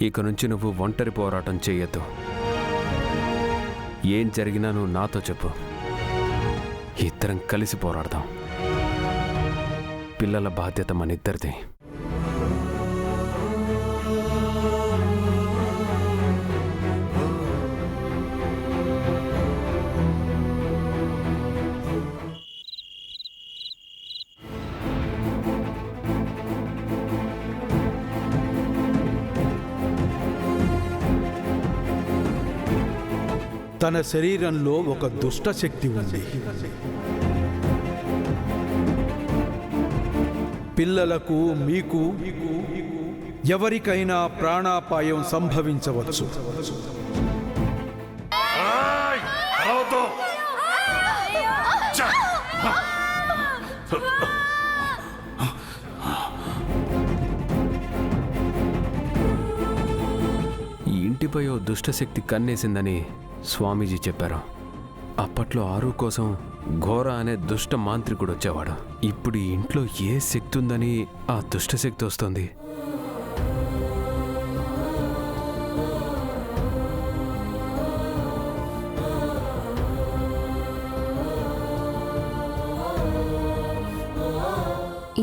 ఇక నుంచి నువ్వు ఒంటరి పోరాటం చేయొద్దు. ఏం జరిగినా నువ్వు నాతో చెప్పు. ఇద్దరం కలిసి పోరాడదాం. పిల్లల బాధ్యత మన ఇద్దరిది. తన శరీరంలో ఒక దుష్ట శక్తి ఉంది. పిల్లలకు, మీకు ఎవరికైనా ప్రాణాపాయం సంభవించవచ్చు. ఈ ఇంటిపై ఓ దుష్టశక్తి కన్నేసిందని స్వామీజీ చెప్పారు. అప్పట్లో ఆరు కోసం ఘోర అనే దుష్ట మాంత్రికుడు వచ్చేవాడు. ఇప్పుడు ఈ ఇంట్లో ఏ శక్తి ఉందని ఆ దుష్టశక్తి వస్తుంది?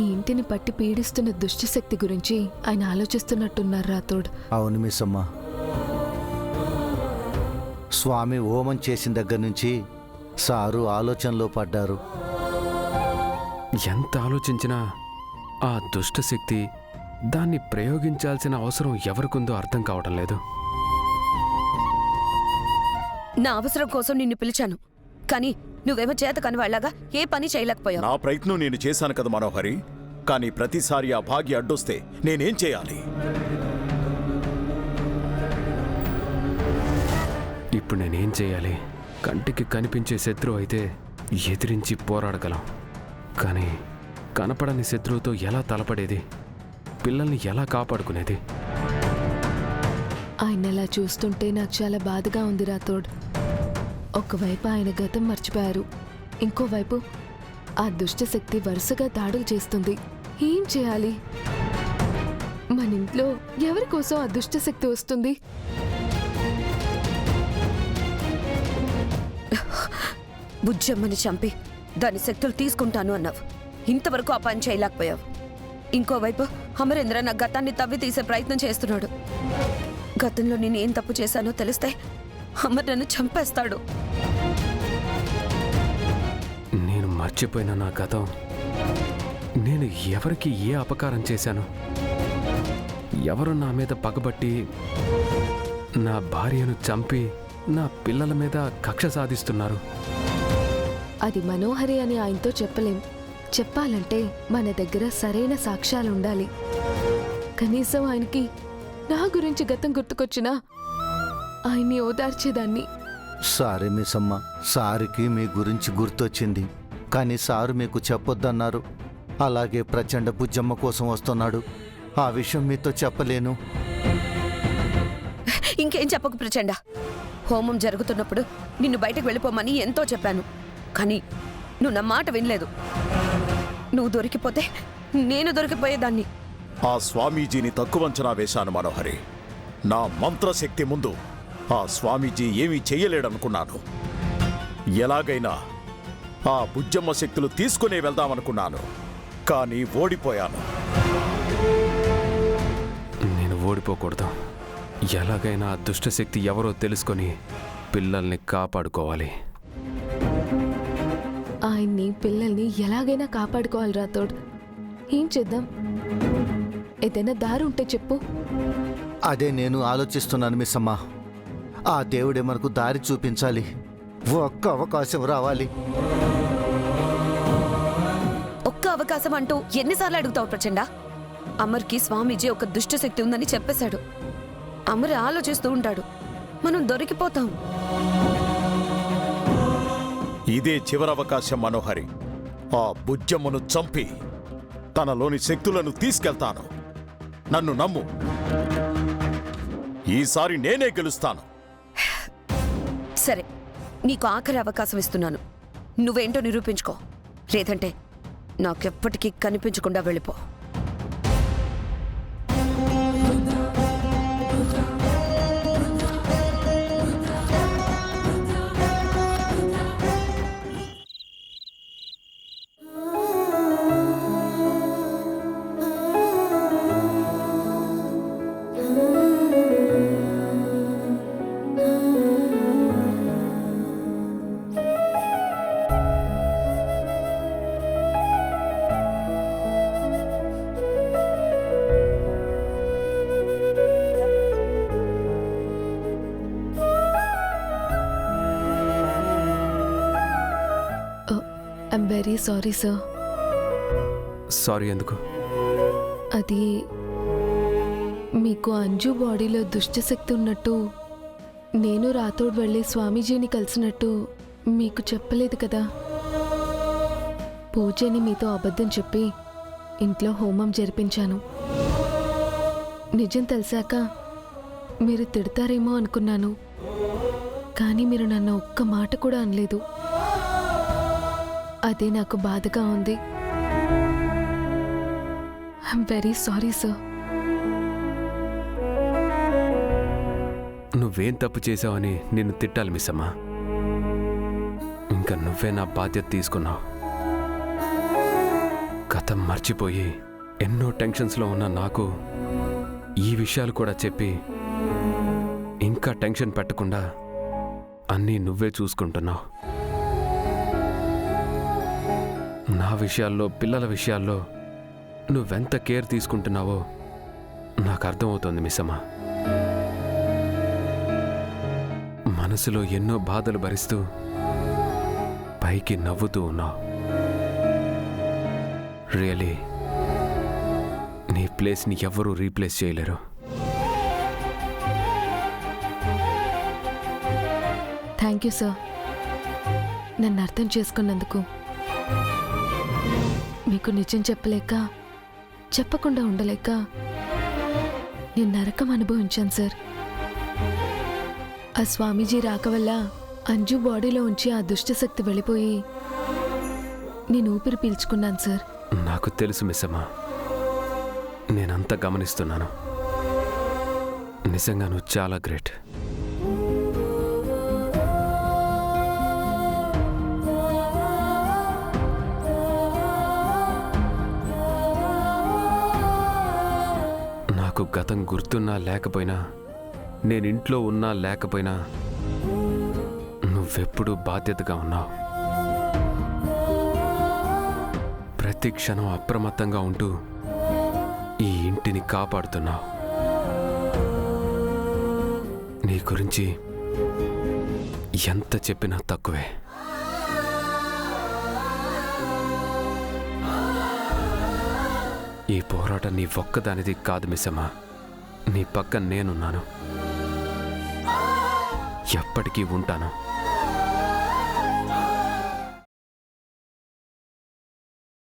ఈ ఇంటిని పట్టి పీడిస్తున్న దుష్టశక్తి గురించి ఆయన ఆలోచిస్తున్నట్టున్నారు రాథోడ్. అవును మిస్సమ్మ. స్వామి హోమం చేసిన దగ్గర నుంచి సారు ఆలోచనలో పడ్డారు. ఎంత ఆలోచించినా ఆ దుష్టశక్తి దాన్ని ప్రయోగించాల్సిన అవసరం ఎవరికుందో అర్థం కావడం లేదు. నా అవసరం కోసం నిన్ను పిలిచాను, కానీ నువ్వేమో చేత కనివాళ్లాగా ఏ పని చేయలేకపోయావు. నా ప్రయత్నం నేను చేశాను కదా మనోహరి, కానీ ప్రతిసారి ఆ భాగ్య అడ్డొస్తే నేనేం చేయాలి? ఇప్పుడు నేనేం చేయాలి? కంటికి కనిపించే శత్రువు అయితే ఎదిరించి పోరాడగలం, కానీ కనపడని శత్రువుతో ఎలా తలపడేది? పిల్లల్ని ఎలా కాపాడుకునేది? ఆయన అలా చూస్తుంటే నాకు చాలా బాధగా ఉంది రాథోడ్. ఒకవైపు ఆయన గతం మర్చిపోయారు, ఇంకోవైపు ఆ దుష్టశక్తి వరుసగా దాడులు చేస్తుంది. ఏం చేయాలి? మన ఇంట్లో ఎవరి కోసం ఆ దుష్టశక్తి వస్తుంది? బుజ్జమ్మని చంపి దాని శక్తులు తీసుకుంటాను అన్నావు, ఇంతవరకు ఆ పని చేయలేకపోయావు. ఇంకోవైపు అమరేంద్ర నా గతాన్ని తవ్వి తీసే ప్రయత్నం చేస్తున్నాడు. గతంలో నేను ఏం తప్పు చేశానో తెలిస్తే అమర్ నన్ను చంపేస్తాడు. నేను మర్చిపోయిన నా గతం, నేను ఎవరికి ఏ అపకారం చేశాను? ఎవరు నా మీద పగబట్టి నా భార్యను చంపి నా పిల్లల మీద కక్ష సాధిస్తున్నారు? అది మనోహరి అని ఆయనతో చెప్పలేం. చెప్పాలంటే మన దగ్గర సరైన సాక్ష్యాలు ఉండాలి. కనీసం ఆయనకి నా గురించి గతం గుర్తుకొచ్చినా ఆయన్ని ఓదార్చేదాన్ని. సారీ మిస్సమ్మ, సారికి మీ గురించి గుర్తొచ్చింది, కానీ సారు మీకు చెప్పొద్దన్నారు. అలాగే ప్రచండ బుజ్జమ్మ కోసం వస్తున్నాడు. ఆ విషయం మీతో చెప్పలేను. ఇంకేం చెప్పకు ప్రచండ. హోమం జరుగుతున్నప్పుడు నిన్ను బయటకు వెళ్ళిపోమని ఎంతో చెప్పాను, కానీ నువ్వు నా మాట వినలేదు. నువ్వు దొరికిపోతే నేను దొరికిపోయేదాన్ని. ఆ స్వామీజీని తక్కువ అంచనా వేశాను మనోహరి. నా మంత్రశక్తి ముందు ఆ స్వామీజీ ఏమీ చెయ్యలేడనుకున్నాను. ఎలాగైనా ఆ బుజ్జమ్మ శక్తులు తీసుకునే వెళ్దామనుకున్నాను, కానీ ఓడిపోయాను. నేను ఓడిపోకూడదు. ఎలాగైనా ఆ దుష్టశక్తి ఎవరో తెలుసుకొని పిల్లల్ని కాపాడుకోవాలి. ఆయన్ని, పిల్లల్ని ఎలాగైనా కాపాడుకోవాలి రాథోడ్. ఏం చేద్దాం? ఏదైనా దారి ఉంటే చెప్పు. అదే నేను ఆలోచిస్తున్నాను మిస్సమ్మ. ఆ దేవుడే మనకు దారి చూపించాలి. ఒక్క అవకాశం రావాలి. ఒక్క అవకాశం అంటూ ఎన్నిసార్లు అడుగుతావు ప్రచండ? అమర్కి స్వామీజీ ఒక దుష్టశక్తి ఉందని చెప్పేశాడు. అమర్ ఆలోచిస్తూ ఉంటాడు, మనం దొరికిపోతాం. ఇదే చివరి అవకాశం మనోహరి. ఆ బుజ్జమ్మను చంపి తనలోని శక్తులను తీసుకెళ్తాను. నన్ను నమ్ము, ఈసారి నేనే గెలుస్తాను. సరే, నీకు ఆఖరి అవకాశం ఇస్తున్నాను. నువ్వేంటో నిరూపించుకో, లేదంటే నాకెప్పటికీ కనిపించకుండా వెళ్ళిపో. Very sorry sir. సారీ ఎందుకు? అది మీకు అంజు బాడీలో దుష్టశక్తి ఉన్నట్టు నేను రాతోడు వెళ్ళి స్వామీజీని కలిసినట్టు మీకు చెప్పలేదు కదా. పూజని మీతో అబద్ధం చెప్పి ఇంట్లో హోమం జరిపించాను. నిజం తెలిసాక మీరు తిడతారేమో అనుకున్నాను, కానీ మీరు నన్ను ఒక్క మాట కూడా అనలేదు. అదే నాకు బాధగా ఉంది. I'm very sorry sir. నువ్వేం తప్పు చేసావని నిన్ను తిట్టాలి మిస్సమ్మా. ఇంకా నువ్వే నా బాధ్యత తీసుకున్నావు. గతం మర్చిపోయి ఎన్నో టెన్షన్స్లో ఉన్న నాకు ఈ విషయాలు కూడా చెప్పి ఇంకా టెన్షన్ పెట్టకుండా అన్నీ నువ్వే చూసుకుంటున్నావు. నా విషయాల్లో, పిల్లల విషయాల్లో నువ్వెంత కేర్ తీసుకుంటున్నావో నాకు అర్థమవుతోంది మిస్సమ్మా. మనసులో ఎన్నో బాధలు భరిస్తూ పైకి నవ్వుతూ ఉన్నావు. రియలీ నీ ప్లేస్ని ఎవ్వరూ రీప్లేస్ చేయలేరు. థ్యాంక్ యూ సార్, నన్ను అర్థం చేసుకున్నందుకు. మీకు నిజం చెప్పలేక, చెప్పకుండా ఉండలేక నేను నరకం అనుభవించాను సార్. ఆ స్వామీజీ రాక వల్ల అంజు బాడీలో ఉంచి ఆ దుష్టశక్తి వెళ్ళిపోయి నేను ఊపిరి పీల్చుకున్నాను సార్. నాకు తెలుసు మిస్సమ్మా, నేనంతా గమనిస్తున్నాను. నిజంగా నువ్వు చాలా గ్రేట్. నాకు గతం గుర్తున్నా లేకపోయినా, నేను ఇంట్లో ఉన్నా లేకపోయినా నువ్వెప్పుడూ బాధ్యతగా ఉన్నావు. ప్రతి క్షణం అప్రమత్తంగా ఉంటూ ఈ ఇంటిని కాపాడుతున్నావు. నీ గురించి ఎంత చెప్పినా తక్కువే. ఈ పోరాటం నీ ఒక్కదానిది కాదు మిస్సమ్మా. నీ పక్కన నేనున్నాను, ఎప్పటికీ ఉంటాను.